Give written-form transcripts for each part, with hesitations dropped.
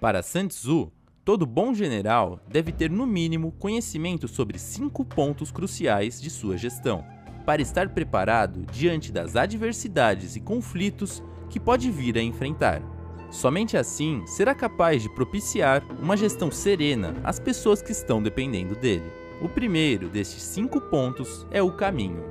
Para Sun Tzu, todo bom general deve ter no mínimo conhecimento sobre 5 pontos cruciais de sua gestão, para estar preparado diante das adversidades e conflitos que pode vir a enfrentar. Somente assim será capaz de propiciar uma gestão serena às pessoas que estão dependendo dele. O primeiro destes 5 pontos é o caminho.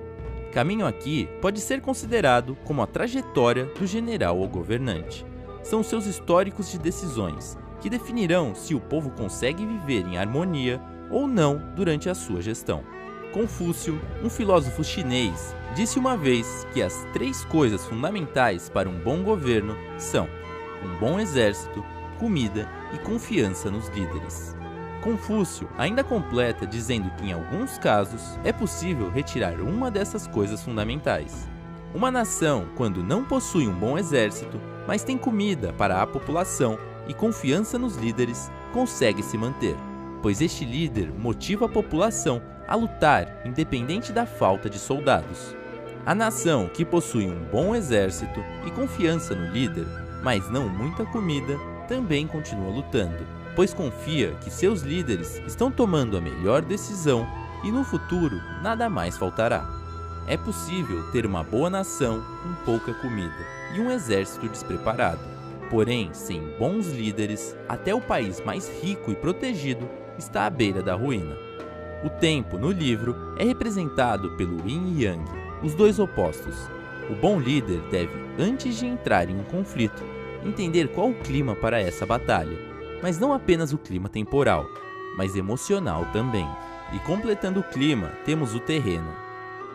Caminho aqui pode ser considerado como a trajetória do general ou governante. São seus históricos de decisões, que definirão se o povo consegue viver em harmonia ou não durante a sua gestão. Confúcio, um filósofo chinês, disse uma vez que as 3 coisas fundamentais para um bom governo são um bom exército, comida e confiança nos líderes. Confúcio ainda completa dizendo que em alguns casos é possível retirar uma dessas coisas fundamentais. Uma nação, quando não possui um bom exército, mas tem comida para a população e confiança nos líderes, consegue se manter, pois este líder motiva a população a lutar independente da falta de soldados. A nação que possui um bom exército e confiança no líder, mas não muita comida, também continua lutando, pois confia que seus líderes estão tomando a melhor decisão e no futuro nada mais faltará. É possível ter uma boa nação com pouca comida e um exército despreparado. Porém, sem bons líderes, até o país mais rico e protegido está à beira da ruína. O tempo, no livro, é representado pelo Yin e Yang, os dois opostos. O bom líder deve, antes de entrar em um conflito, entender qual o clima para essa batalha, mas não apenas o clima temporal, mas emocional também. E completando o clima, temos o terreno.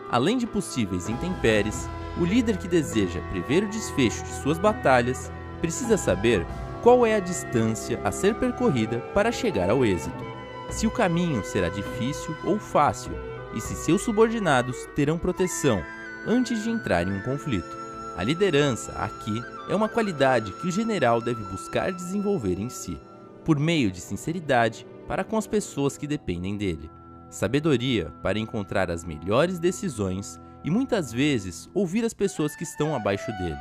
Além de possíveis intempéries, o líder que deseja prever o desfecho de suas batalhas precisa saber qual é a distância a ser percorrida para chegar ao êxito, se o caminho será difícil ou fácil e se seus subordinados terão proteção antes de entrar em um conflito. A liderança, aqui, é uma qualidade que o general deve buscar desenvolver em si, por meio de sinceridade para com as pessoas que dependem dele, sabedoria para encontrar as melhores decisões e muitas vezes ouvir as pessoas que estão abaixo dele,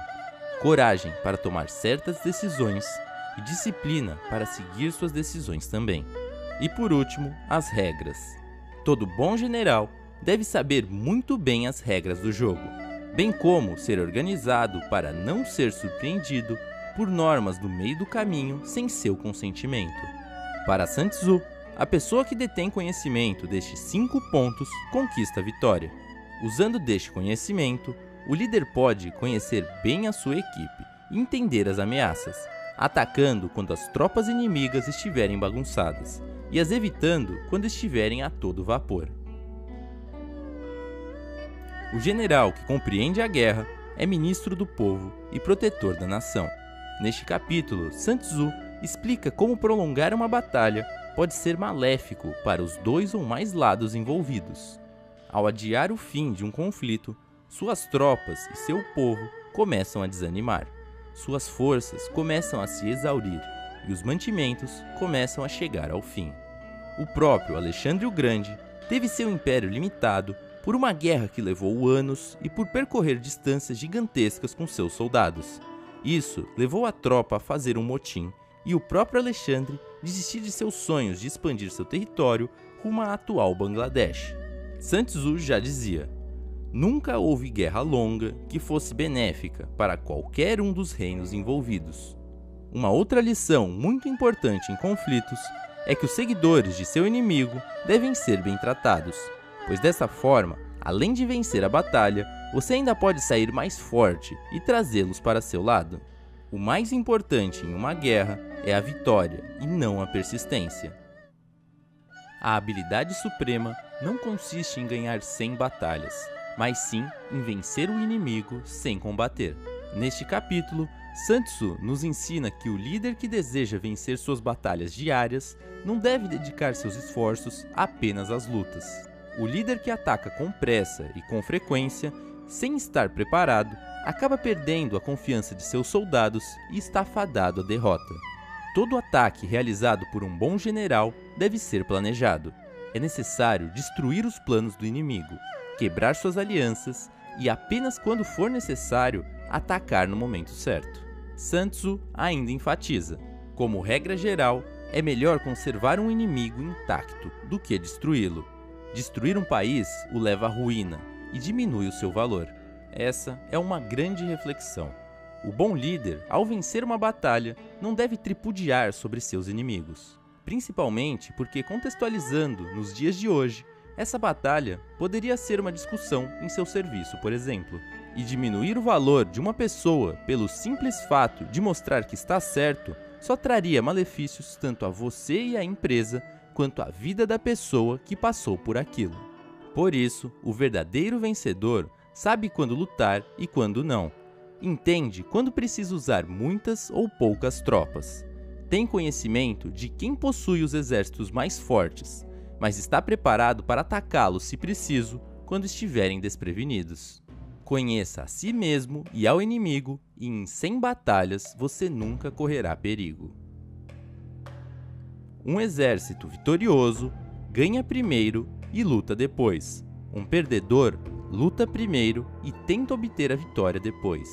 coragem para tomar certas decisões e disciplina para seguir suas decisões também. E por último, as regras. Todo bom general deve saber muito bem as regras do jogo, bem como ser organizado para não ser surpreendido por normas do meio do caminho sem seu consentimento. Para Sun Tzu, a pessoa que detém conhecimento destes 5 pontos conquista a vitória. Usando deste conhecimento, o líder pode conhecer bem a sua equipe e entender as ameaças, atacando quando as tropas inimigas estiverem bagunçadas e as evitando quando estiverem a todo vapor. O general que compreende a guerra é ministro do povo e protetor da nação. Neste capítulo, Sun Tzu explica como prolongar uma batalha pode ser maléfico para os 2 ou mais lados envolvidos. Ao adiar o fim de um conflito, suas tropas e seu povo começam a desanimar. Suas forças começam a se exaurir e os mantimentos começam a chegar ao fim. O próprio Alexandre o Grande teve seu império limitado por uma guerra que levou anos e por percorrer distâncias gigantescas com seus soldados. Isso levou a tropa a fazer um motim e o próprio Alexandre desistir de seus sonhos de expandir seu território rumo à atual Bangladesh. Sun Tzu já dizia: nunca houve guerra longa que fosse benéfica para qualquer um dos reinos envolvidos. Uma outra lição muito importante em conflitos é que os seguidores de seu inimigo devem ser bem tratados, pois dessa forma, além de vencer a batalha, você ainda pode sair mais forte e trazê-los para seu lado. O mais importante em uma guerra é a vitória e não a persistência. A habilidade suprema não consiste em ganhar 100 batalhas, mas sim em vencer o inimigo sem combater. Neste capítulo, Sun Tzu nos ensina que o líder que deseja vencer suas batalhas diárias não deve dedicar seus esforços apenas às lutas. O líder que ataca com pressa e com frequência, sem estar preparado, acaba perdendo a confiança de seus soldados e está fadado à derrota. Todo ataque realizado por um bom general deve ser planejado. É necessário destruir os planos do inimigo, quebrar suas alianças e apenas quando for necessário, atacar no momento certo. Sun Tzu ainda enfatiza: Como regra geral, é melhor conservar um inimigo intacto do que destruí-lo. Destruir um país o leva à ruína e diminui o seu valor. Essa é uma grande reflexão. O bom líder, ao vencer uma batalha, não deve tripudiar sobre seus inimigos. Principalmente porque, contextualizando nos dias de hoje, essa batalha poderia ser uma discussão em seu serviço, por exemplo. E diminuir o valor de uma pessoa pelo simples fato de mostrar que está certo só traria malefícios tanto a você e à empresa, quanto à vida da pessoa que passou por aquilo. Por isso, o verdadeiro vencedor sabe quando lutar e quando não. Entende quando precisa usar muitas ou poucas tropas. Tem conhecimento de quem possui os exércitos mais fortes, mas está preparado para atacá-los se preciso, quando estiverem desprevenidos. Conheça a si mesmo e ao inimigo, e em 100 batalhas você nunca correrá perigo. Um exército vitorioso ganha primeiro e luta depois. Um perdedor luta primeiro e tenta obter a vitória depois.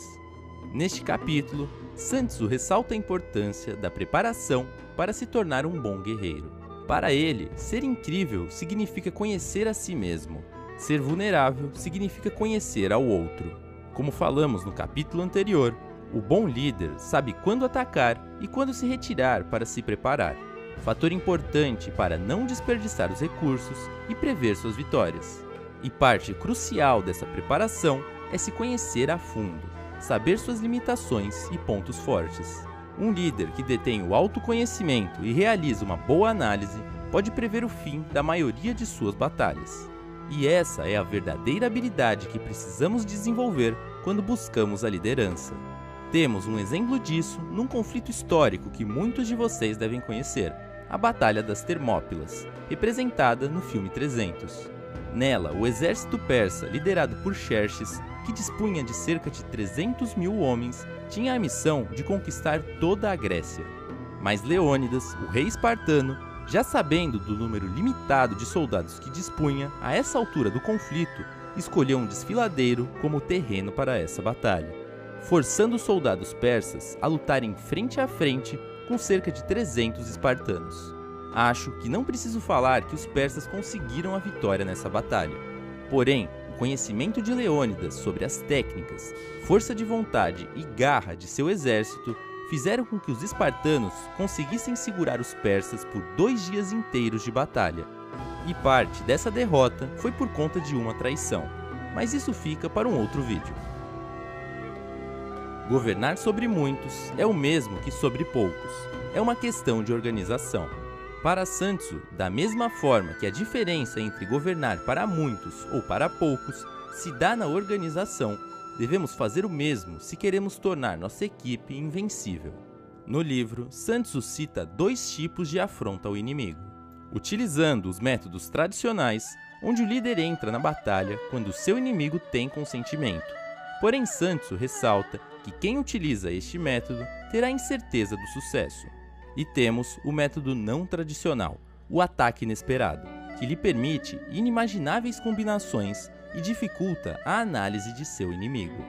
Neste capítulo, Sun Tzu ressalta a importância da preparação para se tornar um bom guerreiro. Para ele, ser incrível significa conhecer a si mesmo. Ser vulnerável significa conhecer ao outro. Como falamos no capítulo anterior, o bom líder sabe quando atacar e quando se retirar para se preparar. Fator importante para não desperdiçar os recursos e prever suas vitórias. E parte crucial dessa preparação é se conhecer a fundo, saber suas limitações e pontos fortes. Um líder que detém o autoconhecimento e realiza uma boa análise pode prever o fim da maioria de suas batalhas. E essa é a verdadeira habilidade que precisamos desenvolver quando buscamos a liderança. Temos um exemplo disso num conflito histórico que muitos de vocês devem conhecer, a Batalha das Termópilas, representada no filme 300. Nela, o exército persa, liderado por Xerxes, que dispunha de cerca de 300 mil homens, tinha a missão de conquistar toda a Grécia. Mas Leônidas, o rei espartano, já sabendo do número limitado de soldados que dispunha, a essa altura do conflito, escolheu um desfiladeiro como terreno para essa batalha, forçando os soldados persas a lutarem frente a frente com cerca de 300 espartanos. Acho que não preciso falar que os persas conseguiram a vitória nessa batalha. Porém, o conhecimento de Leônidas sobre as técnicas, força de vontade e garra de seu exército fizeram com que os espartanos conseguissem segurar os persas por 2 dias inteiros de batalha. E parte dessa derrota foi por conta de uma traição, mas isso fica para um outro vídeo. Governar sobre muitos é o mesmo que sobre poucos. É uma questão de organização. Para Sun Tzu, da mesma forma que a diferença entre governar para muitos ou para poucos se dá na organização, devemos fazer o mesmo se queremos tornar nossa equipe invencível. No livro, Sun Tzu cita 2 tipos de afronta ao inimigo. Utilizando os métodos tradicionais, onde o líder entra na batalha quando seu inimigo tem consentimento. Porém, Sun Tzu ressalta que quem utiliza este método terá incerteza do sucesso. E temos o método não tradicional, o ataque inesperado, que lhe permite inimagináveis combinações e dificulta a análise de seu inimigo.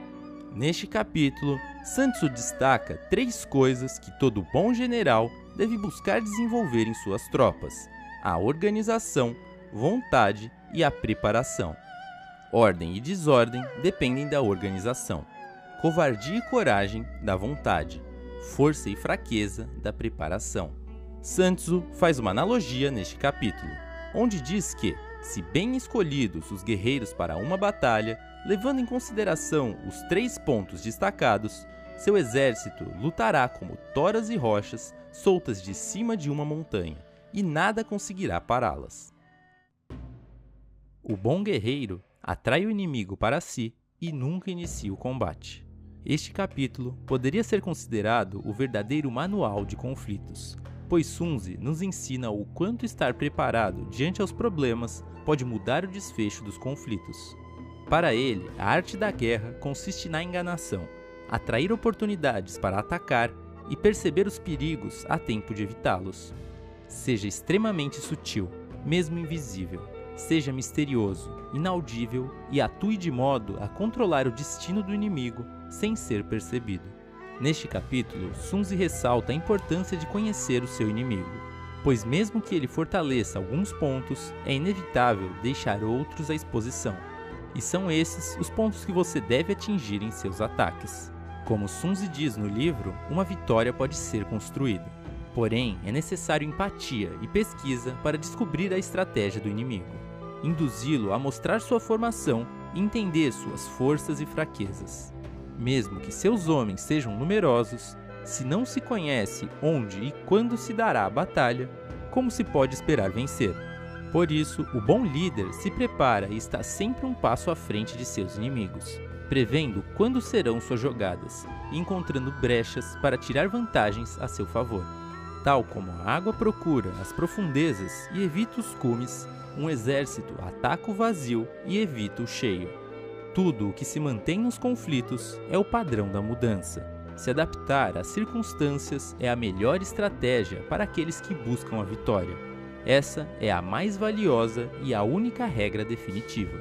Neste capítulo, Sun Tzu destaca 3 coisas que todo bom general deve buscar desenvolver em suas tropas: a organização, vontade e a preparação. Ordem e desordem dependem da organização. Covardia e coragem da vontade. Força e fraqueza da preparação. Sun Tzu faz uma analogia neste capítulo, onde diz que, se bem escolhidos os guerreiros para uma batalha, levando em consideração os 3 pontos destacados, seu exército lutará como toras e rochas soltas de cima de uma montanha, e nada conseguirá pará-las. O bom guerreiro atrai o inimigo para si e nunca inicia o combate. Este capítulo poderia ser considerado o verdadeiro manual de conflitos, pois Sun Tzu nos ensina o quanto estar preparado diante aos problemas pode mudar o desfecho dos conflitos. Para ele, a arte da guerra consiste na enganação, atrair oportunidades para atacar e perceber os perigos a tempo de evitá-los. Seja extremamente sutil, mesmo invisível. Seja misterioso, inaudível e atue de modo a controlar o destino do inimigo sem ser percebido. Neste capítulo, Sun Tzu ressalta a importância de conhecer o seu inimigo, pois mesmo que ele fortaleça alguns pontos, é inevitável deixar outros à exposição. E são esses os pontos que você deve atingir em seus ataques. Como Sun Tzu diz no livro, uma vitória pode ser construída. Porém, é necessário empatia e pesquisa para descobrir a estratégia do inimigo, induzi-lo a mostrar sua formação e entender suas forças e fraquezas. Mesmo que seus homens sejam numerosos, se não se conhece onde e quando se dará a batalha, como se pode esperar vencer? Por isso, o bom líder se prepara e está sempre um passo à frente de seus inimigos, prevendo quando serão suas jogadas e encontrando brechas para tirar vantagens a seu favor. Tal como a água procura as profundezas e evita os cumes, um exército ataca o vazio e evita o cheio. Tudo o que se mantém nos conflitos é o padrão da mudança. Se adaptar às circunstâncias é a melhor estratégia para aqueles que buscam a vitória. Essa é a mais valiosa e a única regra definitiva.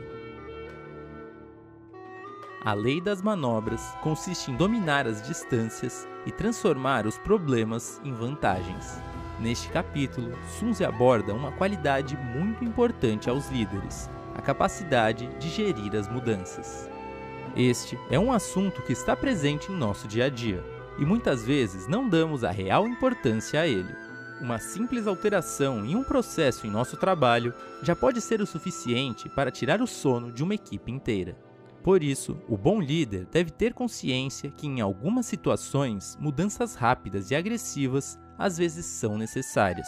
A lei das manobras consiste em dominar as distâncias e transformar os problemas em vantagens. Neste capítulo, Sun Tzu aborda uma qualidade muito importante aos líderes: a capacidade de gerir as mudanças. Este é um assunto que está presente em nosso dia a dia, e muitas vezes não damos a real importância a ele. Uma simples alteração em um processo em nosso trabalho já pode ser o suficiente para tirar o sono de uma equipe inteira. Por isso, o bom líder deve ter consciência que em algumas situações, mudanças rápidas e agressivas às vezes são necessárias.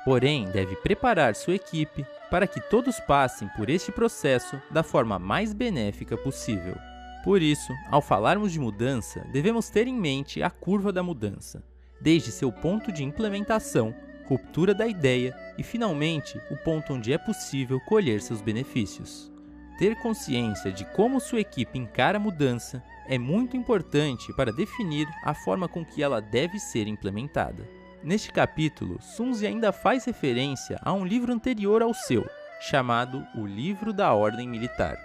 Porém, deve preparar sua equipe para que todos passem por este processo da forma mais benéfica possível. Por isso, ao falarmos de mudança, devemos ter em mente a curva da mudança, desde seu ponto de implementação, ruptura da ideia e, finalmente, o ponto onde é possível colher seus benefícios. Ter consciência de como sua equipe encara a mudança é muito importante para definir a forma com que ela deve ser implementada. Neste capítulo, Sun Tzu ainda faz referência a um livro anterior ao seu, chamado O Livro da Ordem Militar.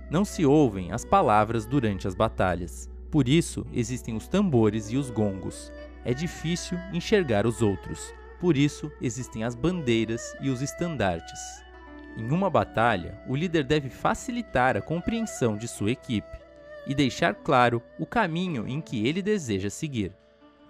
Não se ouvem as palavras durante as batalhas, por isso existem os tambores e os gongos. É difícil enxergar os outros, por isso existem as bandeiras e os estandartes. Em uma batalha, o líder deve facilitar a compreensão de sua equipe e deixar claro o caminho em que ele deseja seguir.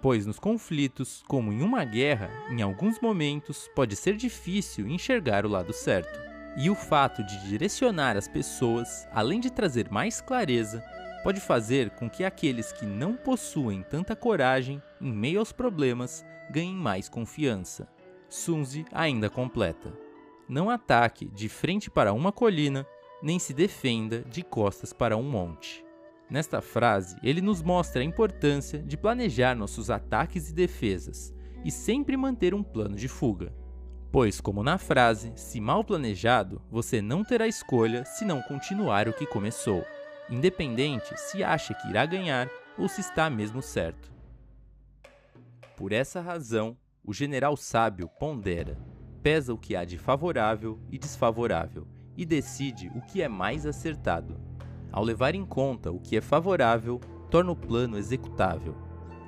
Pois nos conflitos, como em uma guerra, em alguns momentos pode ser difícil enxergar o lado certo. E o fato de direcionar as pessoas, além de trazer mais clareza, pode fazer com que aqueles que não possuem tanta coragem em meio aos problemas ganhem mais confiança. Sun Tzu ainda completa: não ataque de frente para uma colina, nem se defenda de costas para um monte. Nesta frase, ele nos mostra a importância de planejar nossos ataques e defesas, e sempre manter um plano de fuga. Pois, como na frase, se mal planejado, você não terá escolha se não continuar o que começou, independente se acha que irá ganhar ou se está mesmo certo. Por essa razão, o general sábio pondera, pesa o que há de favorável e desfavorável, e decide o que é mais acertado. Ao levar em conta o que é favorável, torna o plano executável.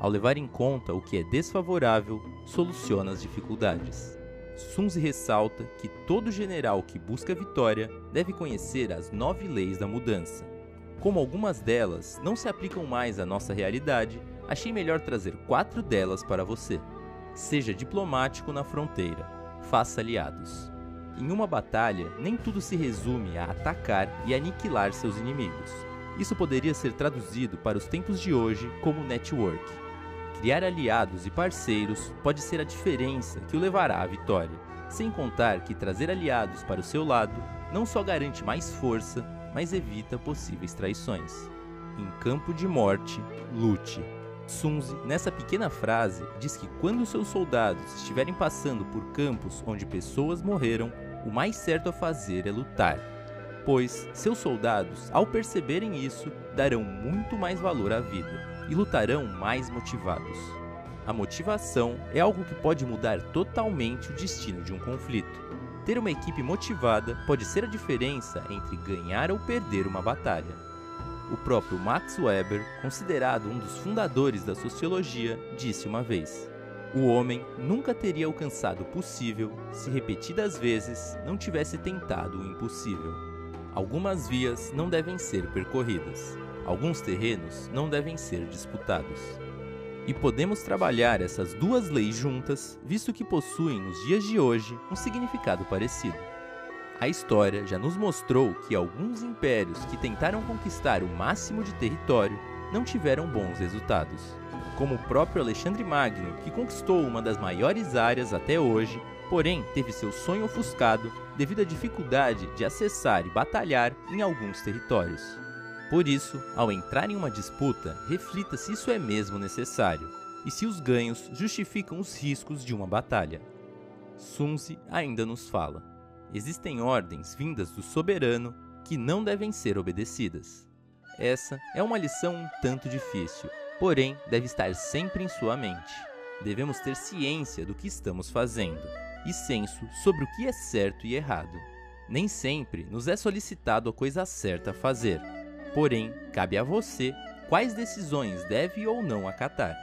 Ao levar em conta o que é desfavorável, soluciona as dificuldades. Sun Tzu ressalta que todo general que busca vitória deve conhecer as 9 leis da mudança. Como algumas delas não se aplicam mais à nossa realidade, achei melhor trazer 4 delas para você. Seja diplomático na fronteira. Faça aliados. Em uma batalha, nem tudo se resume a atacar e aniquilar seus inimigos. Isso poderia ser traduzido para os tempos de hoje como network. Criar aliados e parceiros pode ser a diferença que o levará à vitória, sem contar que trazer aliados para o seu lado não só garante mais força, mas evita possíveis traições. Em campo de morte, lute. Sun Tzu, nessa pequena frase, diz que quando seus soldados estiverem passando por campos onde pessoas morreram, o mais certo a fazer é lutar, pois seus soldados, ao perceberem isso, darão muito mais valor à vida e lutarão mais motivados. A motivação é algo que pode mudar totalmente o destino de um conflito. Ter uma equipe motivada pode ser a diferença entre ganhar ou perder uma batalha. O próprio Max Weber, considerado um dos fundadores da sociologia, disse uma vez: o homem nunca teria alcançado o possível se repetidas vezes não tivesse tentado o impossível. Algumas vias não devem ser percorridas, alguns terrenos não devem ser disputados. E podemos trabalhar essas duas leis juntas, visto que possuem nos dias de hoje um significado parecido. A história já nos mostrou que alguns impérios que tentaram conquistar o máximo de território não tiveram bons resultados, como o próprio Alexandre Magno, que conquistou uma das maiores áreas até hoje, porém teve seu sonho ofuscado devido à dificuldade de acessar e batalhar em alguns territórios. Por isso, ao entrar em uma disputa, reflita se isso é mesmo necessário e se os ganhos justificam os riscos de uma batalha. Sun Tzu ainda nos fala: existem ordens vindas do soberano que não devem ser obedecidas. Essa é uma lição um tanto difícil, porém deve estar sempre em sua mente. Devemos ter ciência do que estamos fazendo e senso sobre o que é certo e errado. Nem sempre nos é solicitado a coisa certa a fazer, porém cabe a você quais decisões deve ou não acatar.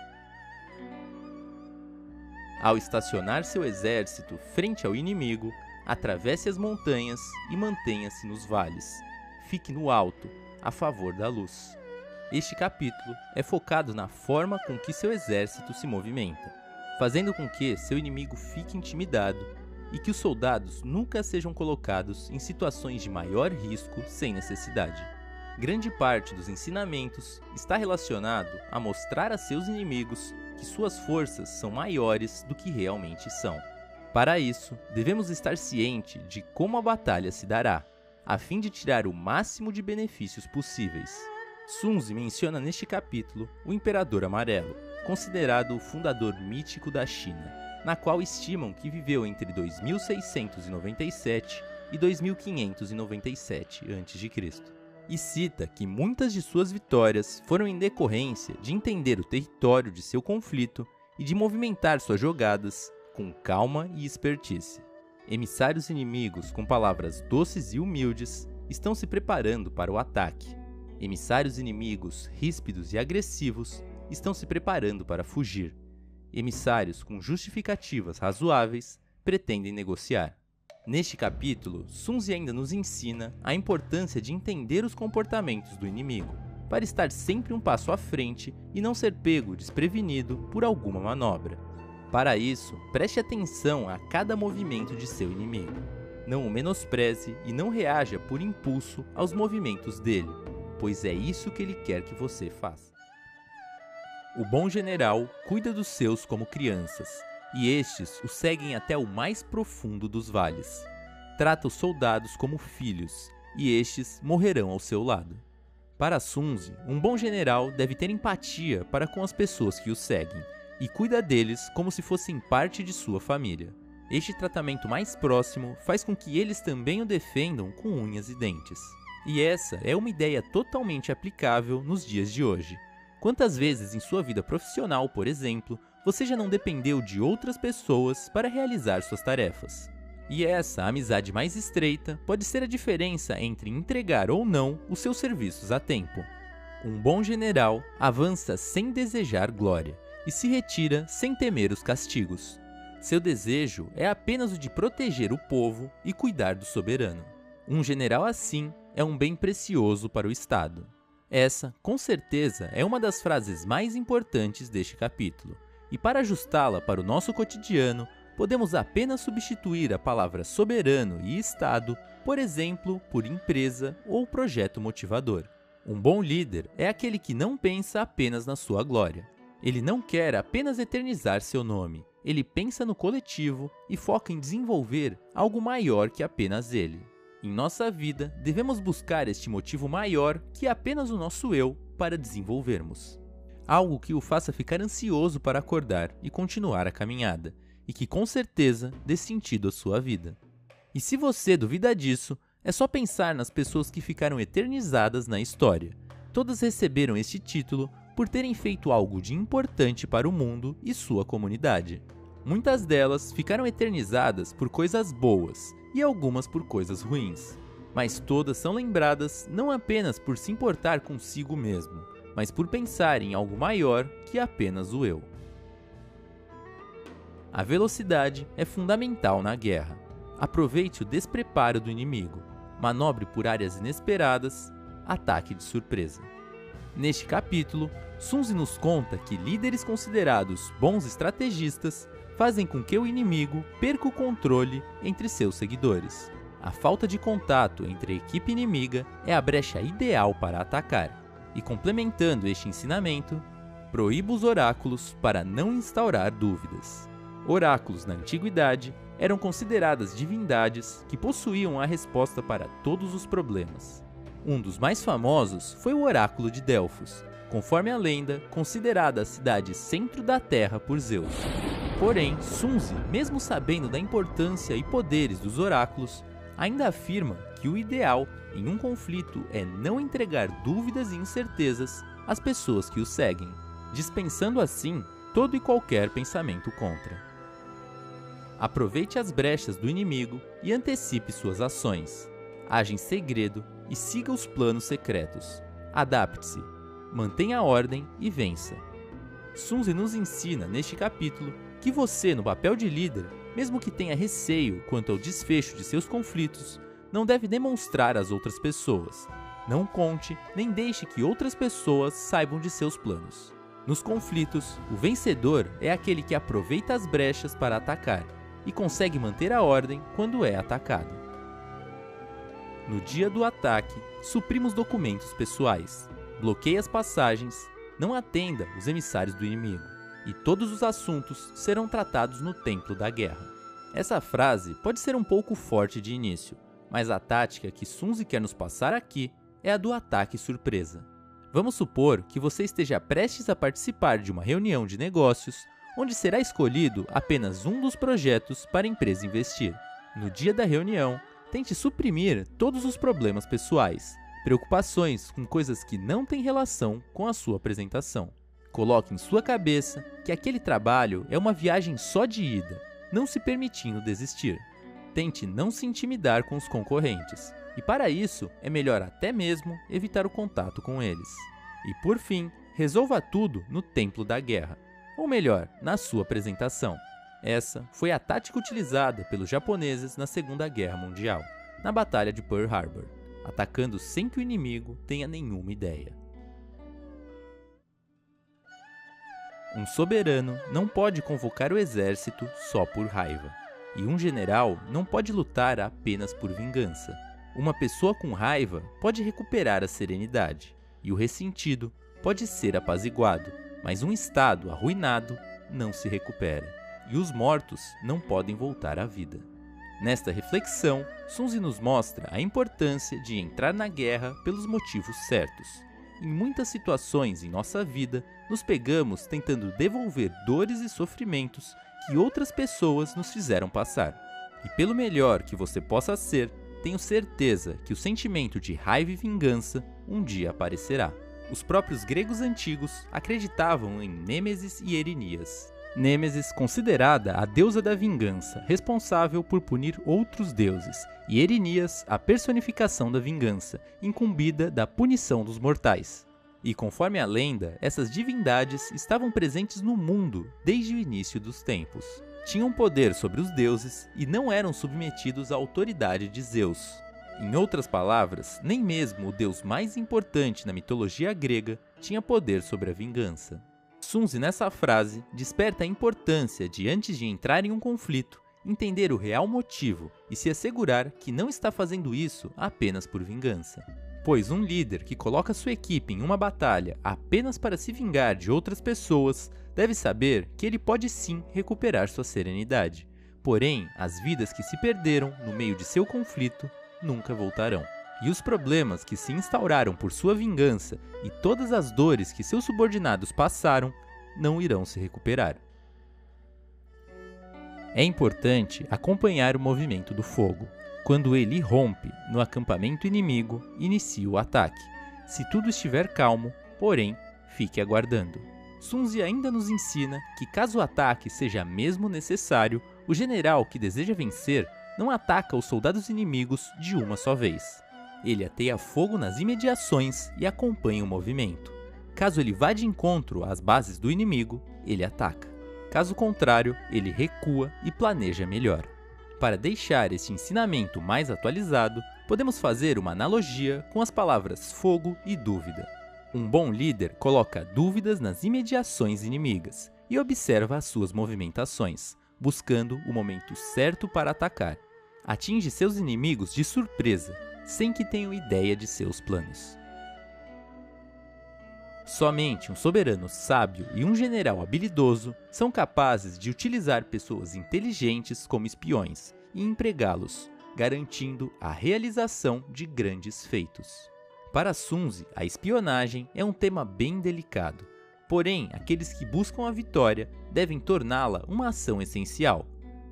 Ao estacionar seu exército frente ao inimigo, atravesse as montanhas e mantenha-se nos vales. Fique no alto, a favor da luz. Este capítulo é focado na forma com que seu exército se movimenta, fazendo com que seu inimigo fique intimidado e que os soldados nunca sejam colocados em situações de maior risco sem necessidade. Grande parte dos ensinamentos está relacionado a mostrar a seus inimigos que suas forças são maiores do que realmente são. Para isso, devemos estar cientes de como a batalha se dará, a fim de tirar o máximo de benefícios possíveis. Sun Tzu menciona neste capítulo o Imperador Amarelo, considerado o fundador mítico da China, na qual estimam que viveu entre 2697 e 2597 a.C., e cita que muitas de suas vitórias foram em decorrência de entender o território de seu conflito e de movimentar suas jogadas com calma e expertise. Emissários inimigos com palavras doces e humildes estão se preparando para o ataque. Emissários inimigos ríspidos e agressivos estão se preparando para fugir. Emissários com justificativas razoáveis pretendem negociar. Neste capítulo, Sun Tzu ainda nos ensina a importância de entender os comportamentos do inimigo, para estar sempre um passo à frente e não ser pego desprevenido por alguma manobra. Para isso, preste atenção a cada movimento de seu inimigo. Não o menospreze e não reaja por impulso aos movimentos dele, pois é isso que ele quer que você faça. O bom general cuida dos seus como crianças, e estes o seguem até o mais profundo dos vales. Trata os soldados como filhos, e estes morrerão ao seu lado. Para Sun Tzu, um bom general deve ter empatia para com as pessoas que o seguem, e cuida deles como se fossem parte de sua família. Este tratamento mais próximo faz com que eles também o defendam com unhas e dentes. E essa é uma ideia totalmente aplicável nos dias de hoje. Quantas vezes em sua vida profissional, por exemplo, você já não dependeu de outras pessoas para realizar suas tarefas? E essa amizade mais estreita pode ser a diferença entre entregar ou não os seus serviços a tempo. Um bom general avança sem desejar glória e se retira sem temer os castigos. Seu desejo é apenas o de proteger o povo e cuidar do soberano. Um general assim é um bem precioso para o Estado. Essa, com certeza, é uma das frases mais importantes deste capítulo, e para ajustá-la para o nosso cotidiano, podemos apenas substituir a palavra soberano e Estado, por exemplo, por empresa ou projeto motivador. Um bom líder é aquele que não pensa apenas na sua glória. Ele não quer apenas eternizar seu nome, ele pensa no coletivo e foca em desenvolver algo maior que apenas ele. Em nossa vida, devemos buscar este motivo maior que apenas o nosso eu para desenvolvermos. Algo que o faça ficar ansioso para acordar e continuar a caminhada, e que com certeza dê sentido à sua vida. E se você duvida disso, é só pensar nas pessoas que ficaram eternizadas na história. Todas receberam este título por terem feito algo de importante para o mundo e sua comunidade. Muitas delas ficaram eternizadas por coisas boas e algumas por coisas ruins. mas todas são lembradas não apenas por se importar consigo mesmo, mas por pensar em algo maior que apenas o eu. A velocidade é fundamental na guerra. Aproveite o despreparo do inimigo, manobre por áreas inesperadas, ataque de surpresa. Neste capítulo, Sun Tzu nos conta que líderes considerados bons estrategistas fazem com que o inimigo perca o controle entre seus seguidores. A falta de contato entre a equipe inimiga é a brecha ideal para atacar. E complementando este ensinamento, proíba os oráculos para não instaurar dúvidas. Oráculos na antiguidade eram consideradas divindades que possuíam a resposta para todos os problemas. Um dos mais famosos foi o Oráculo de Delfos, conforme a lenda, considerada a cidade centro da Terra por Zeus. Porém, Sun Tzu, mesmo sabendo da importância e poderes dos oráculos, ainda afirma que o ideal em um conflito é não entregar dúvidas e incertezas às pessoas que o seguem, dispensando assim todo e qualquer pensamento contra. Aproveite as brechas do inimigo e antecipe suas ações. Haja em segredo e siga os planos secretos. Adapte-se, mantenha a ordem e vença. Sun Tzu nos ensina neste capítulo que você, no papel de líder, mesmo que tenha receio quanto ao desfecho de seus conflitos, não deve demonstrar às outras pessoas. Não conte nem deixe que outras pessoas saibam de seus planos. Nos conflitos, o vencedor é aquele que aproveita as brechas para atacar e consegue manter a ordem quando é atacado. No dia do ataque, suprima os documentos pessoais, bloqueie as passagens, não atenda os emissários do inimigo, e todos os assuntos serão tratados no templo da guerra. Essa frase pode ser um pouco forte de início, mas a tática que Sun Tzu quer nos passar aqui é a do ataque surpresa. Vamos supor que você esteja prestes a participar de uma reunião de negócios onde será escolhido apenas um dos projetos para a empresa investir. No dia da reunião, tente suprimir todos os problemas pessoais, preocupações com coisas que não têm relação com a sua apresentação. Coloque em sua cabeça que aquele trabalho é uma viagem só de ida, não se permitindo desistir. Tente não se intimidar com os concorrentes, e para isso é melhor até mesmo evitar o contato com eles. E por fim, resolva tudo no templo da guerra, ou melhor, na sua apresentação. Essa foi a tática utilizada pelos japoneses na Segunda Guerra Mundial, na Batalha de Pearl Harbor, atacando sem que o inimigo tenha nenhuma ideia. Um soberano não pode convocar o exército só por raiva, e um general não pode lutar apenas por vingança. Uma pessoa com raiva pode recuperar a serenidade, e o ressentido pode ser apaziguado, mas um estado arruinado não se recupera, e os mortos não podem voltar à vida. Nesta reflexão, Sun Tzu nos mostra a importância de entrar na guerra pelos motivos certos. Em muitas situações em nossa vida, nos pegamos tentando devolver dores e sofrimentos que outras pessoas nos fizeram passar. E pelo melhor que você possa ser, tenho certeza que o sentimento de raiva e vingança um dia aparecerá. Os próprios gregos antigos acreditavam em Nêmesis e Erinias. Nêmesis, considerada a deusa da vingança, responsável por punir outros deuses, e Erinias, a personificação da vingança, incumbida da punição dos mortais. E conforme a lenda, essas divindades estavam presentes no mundo desde o início dos tempos. Tinham poder sobre os deuses e não eram submetidos à autoridade de Zeus. Em outras palavras, nem mesmo o deus mais importante na mitologia grega tinha poder sobre a vingança. Sun Tzu, nessa frase, desperta a importância de, antes de entrar em um conflito, entender o real motivo e se assegurar que não está fazendo isso apenas por vingança. Pois um líder que coloca sua equipe em uma batalha apenas para se vingar de outras pessoas deve saber que ele pode sim recuperar sua serenidade. Porém, as vidas que se perderam no meio de seu conflito nunca voltarão. E os problemas que se instauraram por sua vingança e todas as dores que seus subordinados passaram não irão se recuperar. É importante acompanhar o movimento do fogo. Quando ele irrompe no acampamento inimigo, inicie o ataque. Se tudo estiver calmo, porém, fique aguardando. Sun Tzu ainda nos ensina que caso o ataque seja mesmo necessário, o general que deseja vencer não ataca os soldados inimigos de uma só vez. ele ateia fogo nas imediações e acompanha o movimento. Caso ele vá de encontro às bases do inimigo, ele ataca. Caso contrário, ele recua e planeja melhor. Para deixar este ensinamento mais atualizado, podemos fazer uma analogia com as palavras fogo e dúvida. Um bom líder coloca dúvidas nas imediações inimigas e observa as suas movimentações, buscando o momento certo para atacar. Atinge seus inimigos de surpresa, sem que tenham ideia de seus planos. Somente um soberano sábio e um general habilidoso são capazes de utilizar pessoas inteligentes como espiões e empregá-los, garantindo a realização de grandes feitos. Para Sun Tzu, a espionagem é um tema bem delicado, porém, aqueles que buscam a vitória devem torná-la uma ação essencial.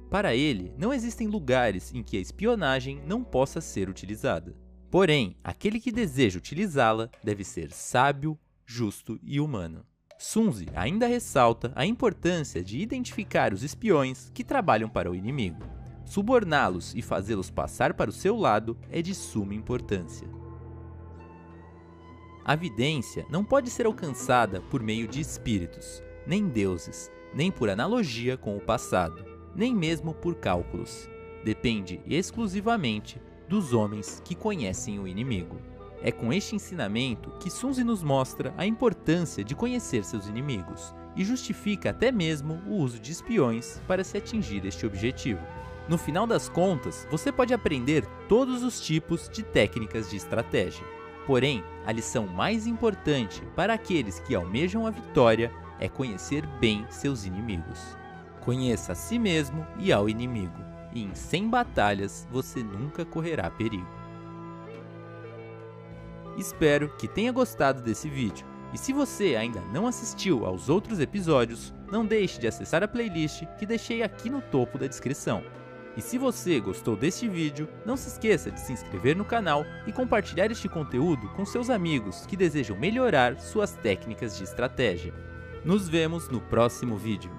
Para ele, não existem lugares em que a espionagem não possa ser utilizada. Porém, aquele que deseja utilizá-la deve ser sábio, justo e humano. Sun Tzu ainda ressalta a importância de identificar os espiões que trabalham para o inimigo. Suborná-los e fazê-los passar para o seu lado é de suma importância. A vidência não pode ser alcançada por meio de espíritos, nem deuses, nem por analogia com o passado, nem mesmo por cálculos. Depende exclusivamente dos homens que conhecem o inimigo. É com este ensinamento que Sun Tzu nos mostra a importância de conhecer seus inimigos e justifica até mesmo o uso de espiões para se atingir este objetivo. No final das contas, você pode aprender todos os tipos de técnicas de estratégia. Porém, a lição mais importante para aqueles que almejam a vitória é conhecer bem seus inimigos. Conheça a si mesmo e ao inimigo, e em 100 batalhas você nunca correrá perigo. Espero que tenha gostado desse vídeo, e se você ainda não assistiu aos outros episódios, não deixe de acessar a playlist que deixei aqui no topo da descrição. E se você gostou deste vídeo, não se esqueça de se inscrever no canal e compartilhar este conteúdo com seus amigos que desejam melhorar suas técnicas de estratégia. Nos vemos no próximo vídeo.